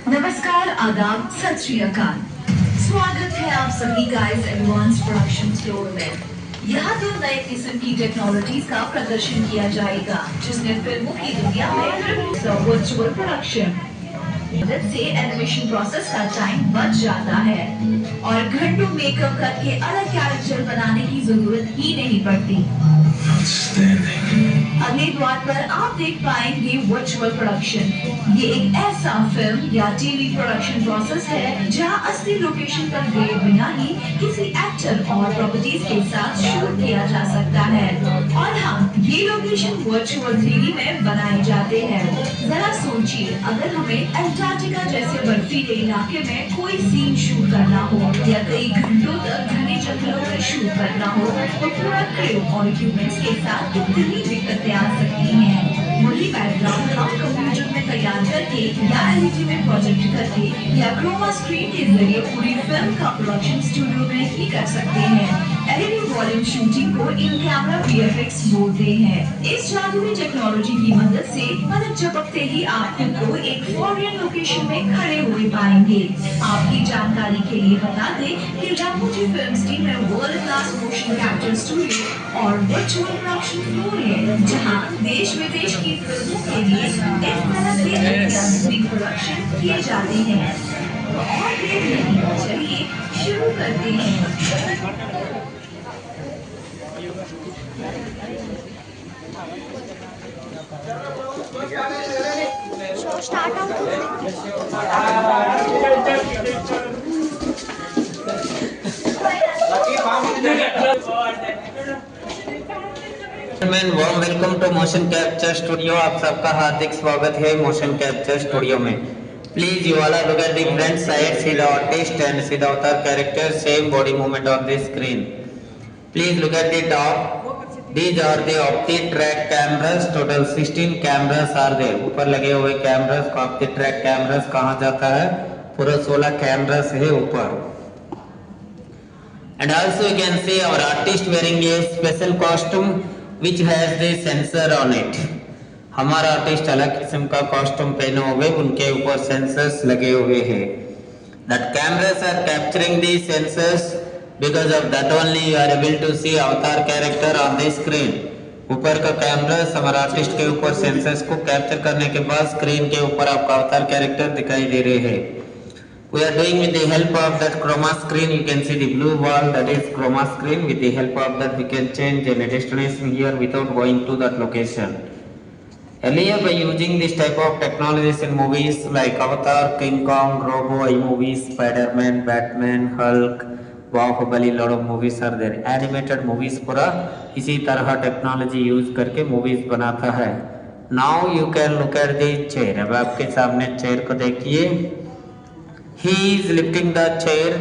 नमस्कार, आदाब, सत श्री अकाल। स्वागत है आप सभी का इस एडवांस प्रोडक्शन फ्लोर में। यहाँ 2 नए किस्म की टेक्नोलॉजीज का प्रदर्शन किया जाएगा, जिसमें फिल्मों की दुनिया में वर्चुअल प्रोडक्शन मदद से एनिमेशन प्रोसेस का टाइम बच जाता है और घंटों मेकअप करके अलग कैरेक्टर बनाने की जरूरत ही नहीं पड़ती। अगले द्वार पर आप देख पाएंगे वर्चुअल प्रोडक्शन। ये एक ऐसा फिल्म या टीवी प्रोडक्शन प्रोसेस है जहां असली लोकेशन पर गए बिना ही किसी एक्टर और प्रॉपर्टीज के साथ शूट किया जा सकता है। और हाँ, ये लोकेशन वर्चुअल 3D में बनाए जाते हैं। जरा सोचिए, अगर हमें एंटार्क्टिका जैसे बर्फीले इलाके में कोई सीन शूट करना हो या कई घंटों तक घने जंगलों में शूट करना हो, तो पूरा क्रू और इक्विपमेंट्स के साथ कितनी दिक्कतें आ सकती हैं। वही बैकग्राउंड हम कंप्यूटर में तैयार करके या एलईडी में प्रोजेक्ट करके या क्रोमा स्क्रीन के जरिए पूरी फिल्म का प्रोडक्शन स्टूडियो में ही कर सकते हैं। एलईडी वॉल्यूम शूटिंग को इन कैमरा वीएफएक्स बोलते हैं। इस जादुई टेक्नोलॉजी की मदद से पलक झपकते ही आप खुद को एक फॉरेन लोकेशन में खड़े हुए पाएंगे। आपकी जानकारी के लिए बता दें कि रामोजी फिल्म्स टीम में world class motion capture studio और वर्चुअल प्रोडक्शन फ्लोर है, जहां देश विदेश की फिल्मों के लिए इस तरह के अत्याधुनिक प्रोडक्शन किए जाते हैं। तो और देर नहीं, चलिए शुरू करते हैं। Start warm welcome to motion capture studio. आप सबका हार्दिक स्वागत है मोशन कैप्चर स्टूडियो में। Please you all look at the front side, see the artist and see the avatar character, same body movement on the screen. Please look at the top. These are the OptiTrack cameras. Total 16 cameras are there. ऊपर लगे हुए cameras को OptiTrack cameras कहा जाता है। पूरा 16 cameras है ऊपर। And also you can see our artist wearing a special costume which has the sensor on it. हमारा आर्टिस्ट अलग किस्म का कॉस्ट्यूम पहने हुए, उनके ऊपर सेंसर्स लगे हुए हैं। That cameras are capturing the sensors. Because of that only you are able to see avatar character on the screen. ऊपर का कैमरा हमारा आर्टिस्ट के ऊपर सेंसर्स को कैप्चर करने के बाद स्क्रीन के ऊपर आपका अवतार कैरेक्टर दिखाई दे रहे हैं। We are doing with the help of that chroma screen. You can see the blue wall, that is chroma screen. With the help of that we can change any destination here without going to that location. Earlier by using this type of technologies in movies like Avatar, King Kong, Robo, iMovies, Spider-Man, Batman, Hulk, Baahubali, lot of movies are there. Animated movies पूरा इसी तरह technology use करके movies बनाता है। Now you can look at the chair. अब आपके सामने chair को देखिए। He is lifting the chair.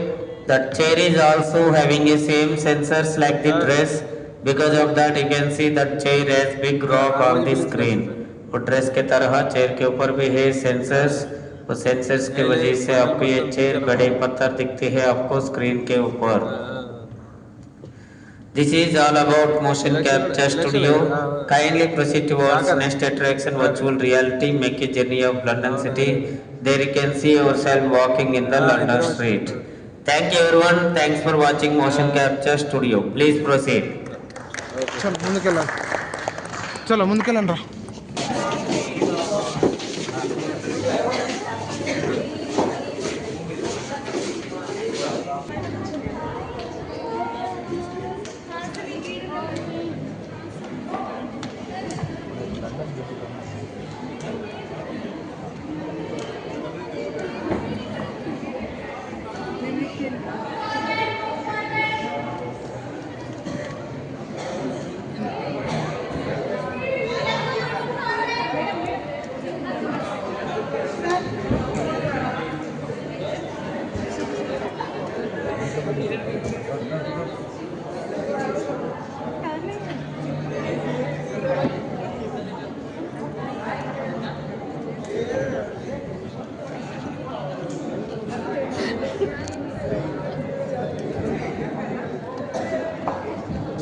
That chair is also having a same sensors like the dress. Because of that you can see that chair has big rock on the screen. और dress के तरह chair के ऊपर भी है sensors. तो sensors की वजह से आपको ये चेयर बड़े पत्थर दिखते हैं आपको स्क्रीन के ऊपर। This is all about motion capture studio. Kindly proceed towards next attraction, virtual reality, make a journey of London city. There you can see yourself walking in the London street. Thank you everyone, thanks for watching motion capture studio. Please proceed. चलो ముందుకెళ్ళండి రా।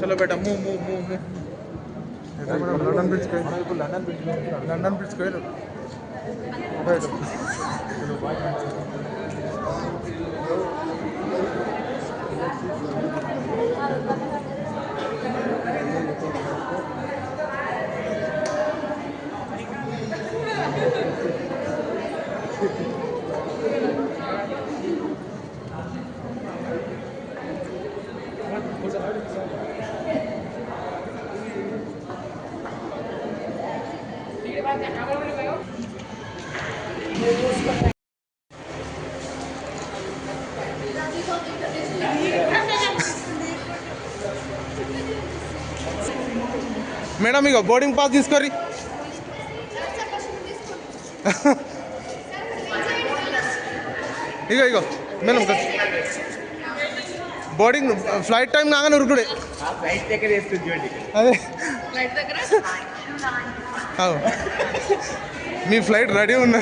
चलो बेटा मुंह मुंह मुंह मुंह London bridge London bridge పోయారు మేడం ఇగో బోర్డింగ్ పాస్ తీసుకోరి ఇగో ఇగో మేడం బోర్డింగ్ ఫ్లైట్ టైం కాగానే ఉరుకుడే అదే మీ ఫ్లైట్ రెడీ ఉన్నా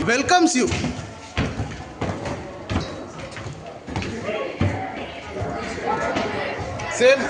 welcomes you. Same.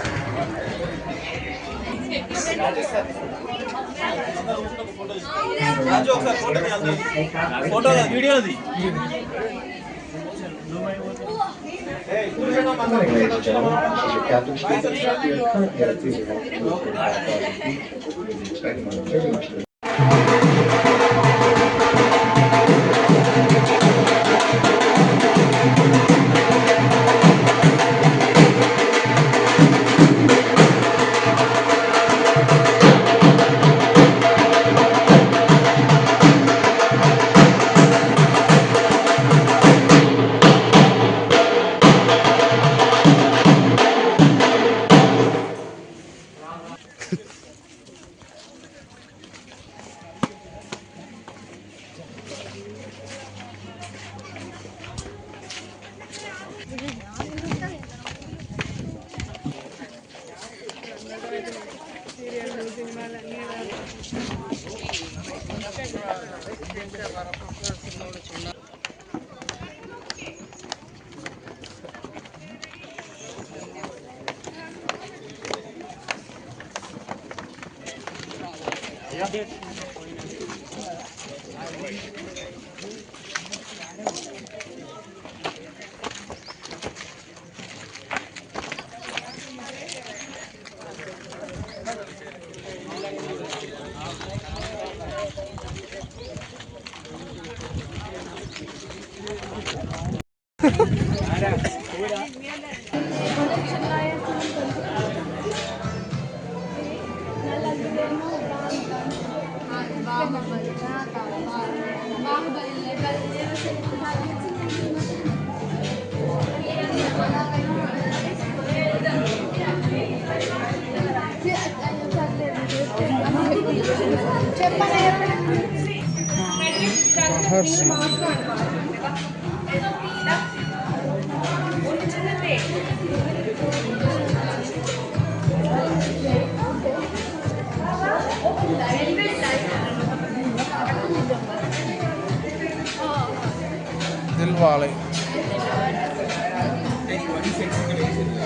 दिलवाले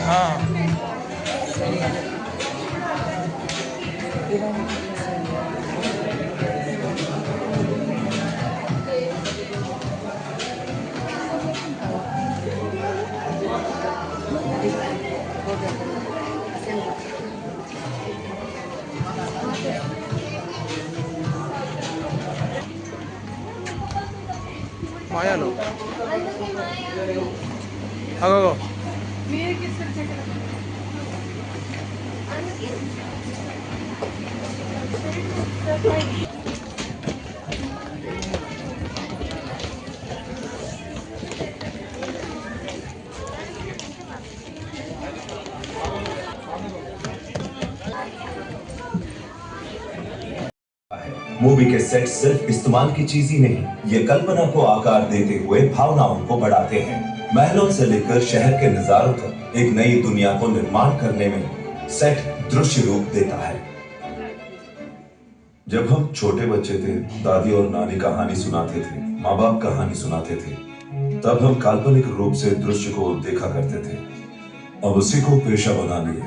हाँ माया लो अगो मूवी के सेट सिर्फ इस्तेमाल की चीज ही नहीं, ये कल्पना को आकार देते हुए भावनाओं को बढ़ाते हैं। महलों से लेकर शहर के नजारों तक एक नई दुनिया को निर्माण करने में सेट दृश्य रूप देता है। जब हम छोटे बच्चे थे, दादी और नानी कहानी सुनाते थे, माँ बाप कहानी सुनाते थे, तब हम काल्पनिक रूप से दृश्य को देखा करते थे। अब उसी को पेशा बना लिए।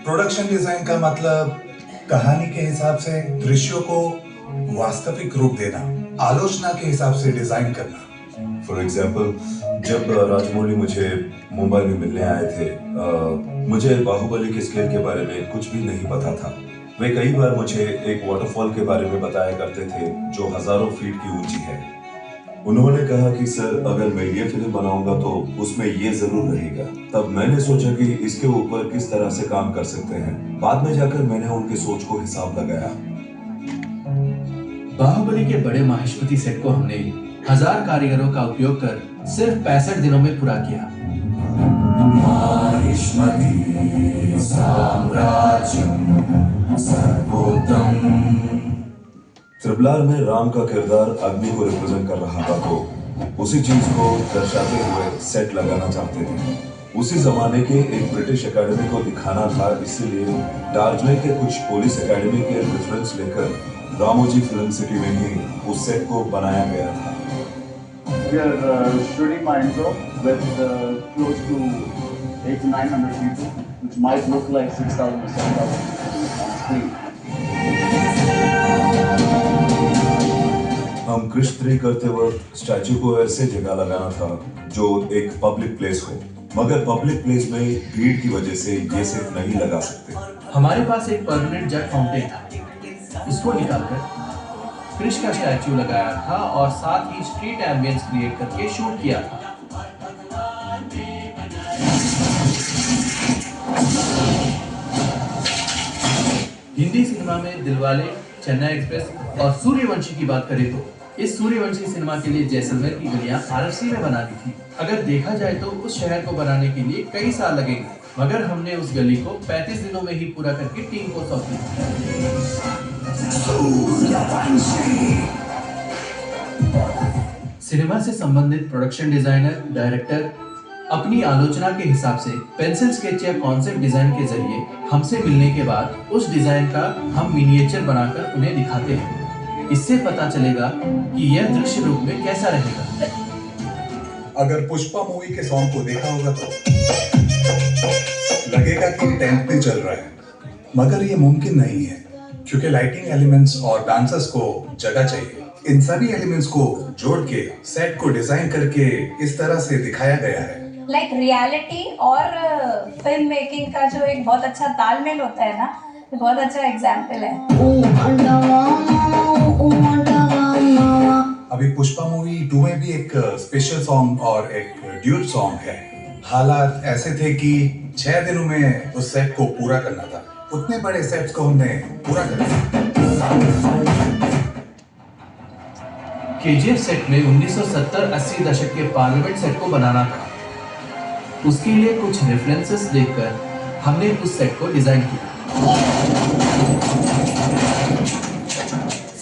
प्रोडक्शन डिजाइन का मतलब कहानी के हिसाब से दृश्यों को वास्तविक रूप देना, आलोचना के हिसाब से डिजाइन करना। फॉर एग्जाम्पल, जब राजमौली मुझे मुंबई में मिलने आए थे, मुझे बाहुबली के स्केल के बारे में कुछ भी नहीं पता था। वे कई बार मुझे एक वाटरफॉल के बारे में बताया करते थे जो हजारों फीट की ऊंची है। उन्होंने कहा कि सर, अगर मैं ये फिल्म बनाऊंगा तो उसमें ये जरूर रहेगा। तब मैंने सोचा कि इसके ऊपर किस तरह से काम कर सकते हैं। बाद में जाकर मैंने उनकी सोच को हिसाब लगाया। बाहुबली के बड़े माहेश्वती सेट को हमने 1000 कारीगरों का उपयोग कर सिर्फ 65 दिनों में पूरा किया। ट्रिपल आर में राम का किरदार अग्नि को रिप्रेजेंट कर रहा था, तो उसी चीज को दर्शाते हुए सेट लगाना चाहते थे। उसी जमाने के एक ब्रिटिश एकेडमी को दिखाना था, इसीलिए दार्जिलिंग के कुछ पुलिस एकेडमी के रेफरेंस लेकर रामोजी फिल्म सिटी में ही उस सेट को बनाया गया था। We are shooting my intro with close to 800 to 900 people, which might look like 6,000 or 7,000 people on screen. हम कृष्ण करते वक्त स्टैचू को ऐसे जगह लगाना था जो एक पब्लिक प्लेस हो, मगर पब्लिक प्लेस में भीड़ की वजह से ये सिर्फ नहीं लगा सकते। हमारे पास एक परमानेंट जेट फाउंटेन था। इसको निकालकर कृष्ण का स्टैचू लगाया था और साथ ही स्ट्रीट एम्बियंस क्रिएट करके शूट किया था। हिंदी सिनेमा में दिलवाले, चेन्नई एक्सप्रेस और सूर्यवंशी की बात करें तो इस सूर्यवंशी सिनेमा के लिए जैसलमेर की गलियां RFC में बना दी थी। अगर देखा जाए तो उस शहर को बनाने के लिए कई साल लगेंगे, मगर हमने उस गली को 35 दिनों में ही पूरा करके टीम को सौंप दिया। सिनेमा से संबंधित प्रोडक्शन डिजाइनर, डायरेक्टर अपनी आलोचना के हिसाब से पेंसिल स्केच या कॉन्सेप्ट डिजाइन के जरिए हमसे मिलने के बाद उस डिजाइन का हम मिनिएचर बनाकर उन्हें दिखाते हैं। इससे पता चलेगा कि यह दृश्य रूप में कैसा रहेगा। अगर पुष्पा मूवी के सॉन्ग को देखा होगा तो लगेगा कि टेंट पे चल रहा है, मगर ये मुमकिन नहीं है क्योंकि लाइटिंग एलिमेंट्स और डांसर्स को जगह चाहिए। इन सभी एलिमेंट्स को जोड़ के सेट को डिजाइन करके इस तरह से दिखाया गया है। लाइक रियलिटी और फिल्म मेकिंग का जो एक बहुत अच्छा तालमेल होता है ना, बहुत अच्छा एग्जाम्पल है। अभी पुष्पा मूवी 2 में भी एक स्पेशल सॉन्ग और एक ड्यूट सॉन्ग है। हालात ऐसे थे कि 6 दिनों में उस सेट को पूरा करना था। उतने बड़े सेट्स को हमने पूरा कर दिया। KGF सेट में 1970-80 दशक के पार्लियामेंट सेट को बनाना था। उसके लिए कुछ रेफरेंसेस देखकर हमने उस सेट को डिजाइन किया।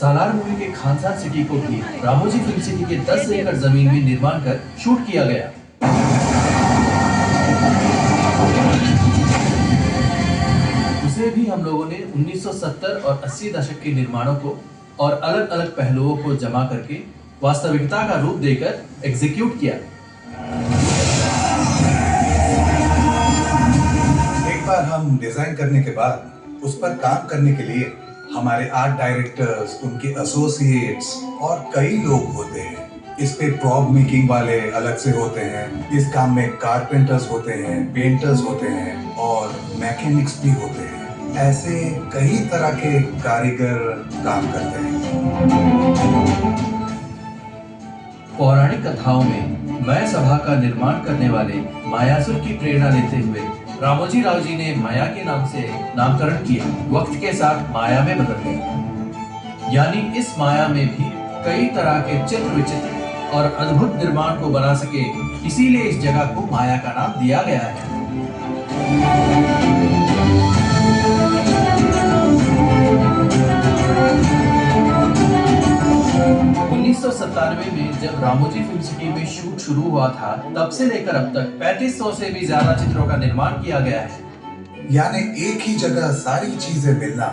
सालार मूवी के खानसार सिटी को भी रामोजी फिल्म सिटी के 10 एकड़ जमीन में निर्माण कर शूट किया गया। उसे भी हम लोगों ने 1970 और 80 दशक के निर्माणों को और अलग अलग पहलुओं को जमा करके वास्तविकता का रूप देकर एग्जीक्यूट किया। एक बार हम डिजाइन करने के बाद उस पर काम करने के लिए हमारे आर्ट डायरेक्टर्स, उनके एसोसिएट्स और कई लोग होते हैं। इस पे प्रॉप मेकिंग वाले अलग से होते हैं। इस काम में कारपेंटर्स होते हैं, पेंटर्स होते हैं और मैकेनिक्स भी होते हैं। ऐसे कई तरह के कारीगर काम करते हैं। पौराणिक कथाओं में माया सभा का निर्माण करने वाले मायासुर की प्रेरणा लेते हुए रामोजी राव जी ने माया के नाम से नामकरण किया। वक्त के साथ माया में बदल गया, यानी इस माया में भी कई तरह के चित्र विचित्र और अद्भुत निर्माण को बना सके, इसीलिए इस जगह को माया का नाम दिया गया है। 1997 में जब रामोजी फिल्म सिटी में शूट शुरू हुआ था, तब से लेकर अब तक 3500 से भी ज्यादा चित्रों का निर्माण किया गया है। यानी एक ही जगह सारी चीजें मिलना,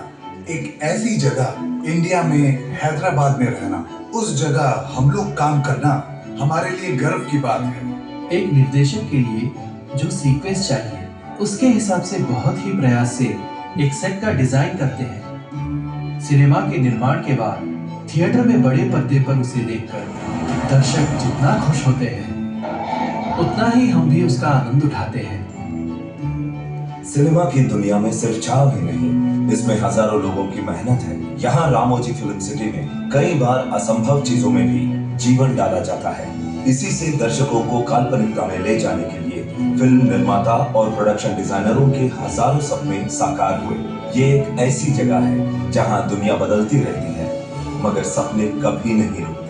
एक ऐसी जगह इंडिया में हैदराबाद में रहना, उस जगह हम लोग काम करना हमारे लिए गर्व की बात है। एक निर्देशक के लिए जो सीक्वेंस चाहिए उसके हिसाब से बहुत ही प्रयास से एक सेट का डिजाइन करते हैं। सिनेमा के निर्माण के बाद थिएटर में बड़े पर्दे पर उसे देखकर दर्शक जितना खुश होते हैं, उतना ही हम भी उसका आनंद उठाते हैं। सिनेमा की दुनिया में सिर्फ छाव ही नहीं, इसमें हजारों लोगों की मेहनत है। यहाँ रामोजी फिल्म सिटी में कई बार असंभव चीजों में भी जीवन डाला जाता है। इसी से दर्शकों को काल्पनिकता में ले जाने के लिए फिल्म निर्माता और प्रोडक्शन डिजाइनरों के हजारों सपने साकार हुए। ये एक ऐसी जगह है जहाँ दुनिया बदलती रहती है, मगर सपने कभी नहीं रुकते।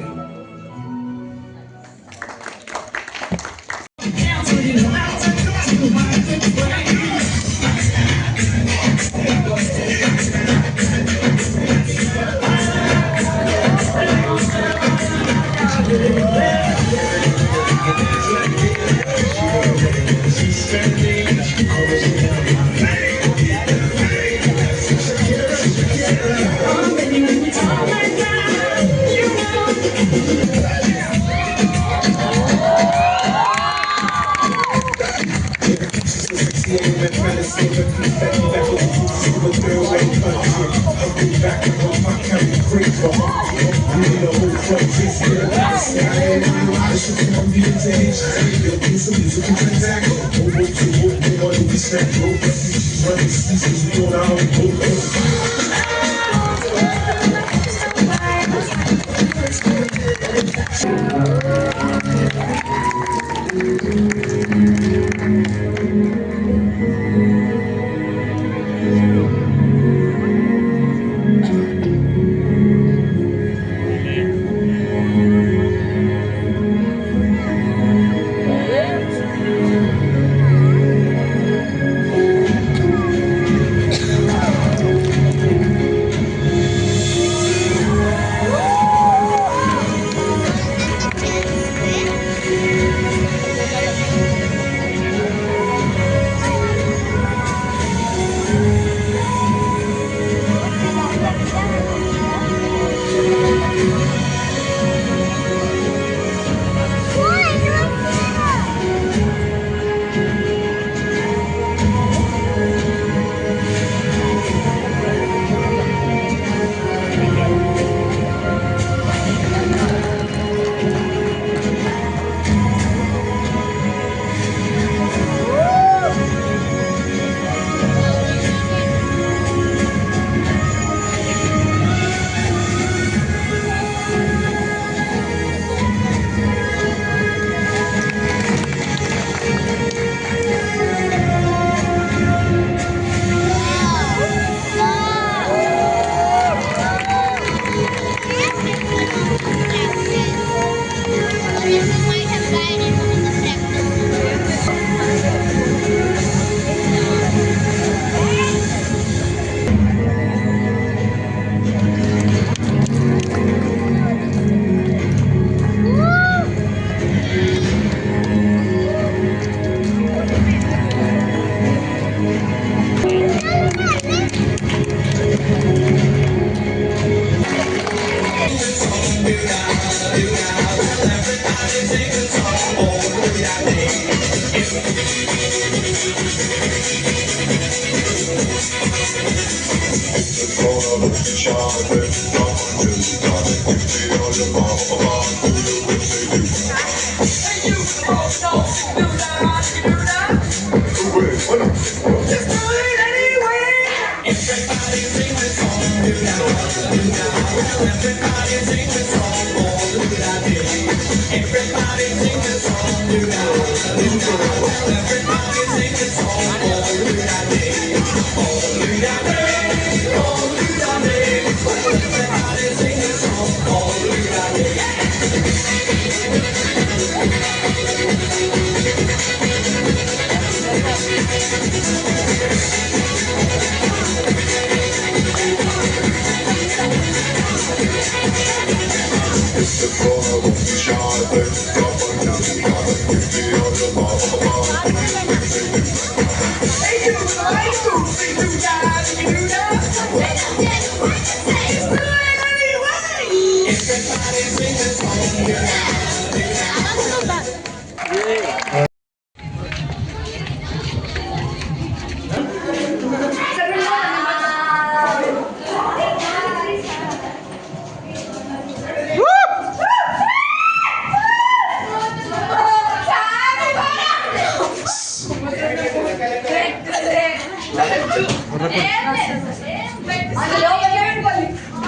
It's the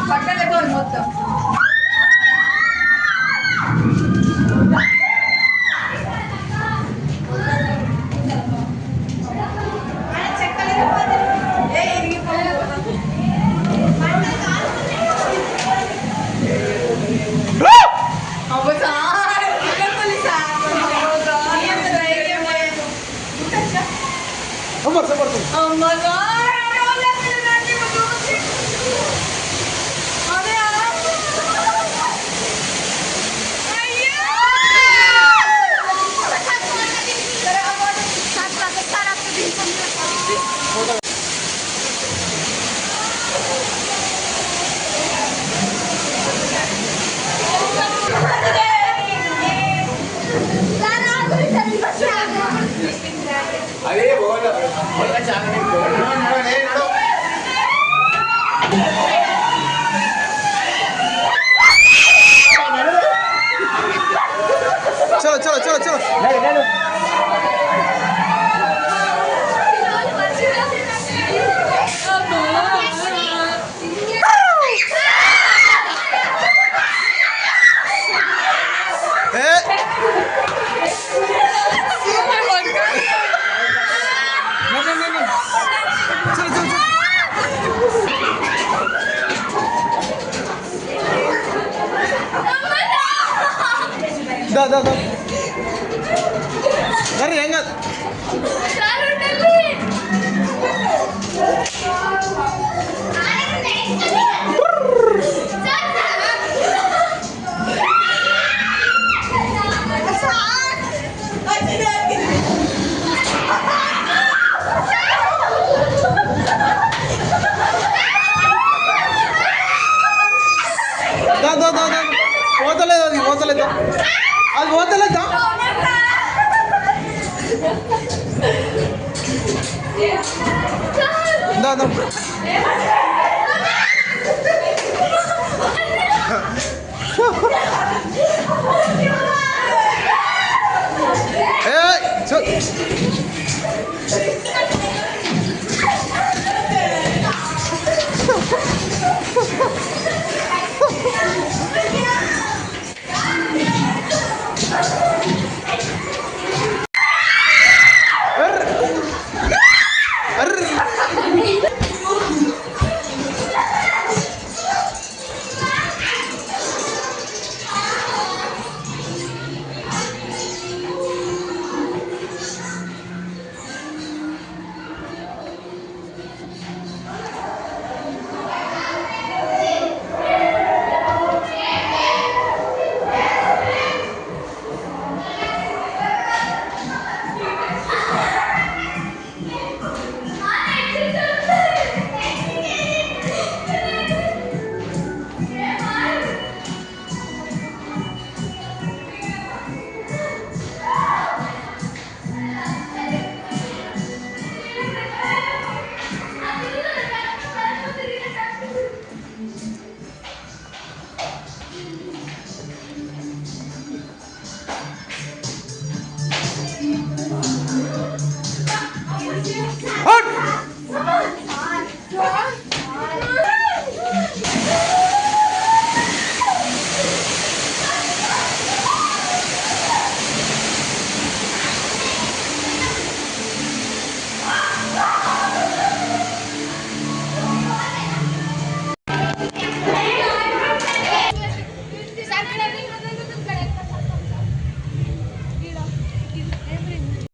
పక్కన మొత్తం Oh my god! चलो चलो चलो चलो दा अरे हेंगा दा పోతలేదు అది పోతలేదు అది పోతలేదా దా ఏ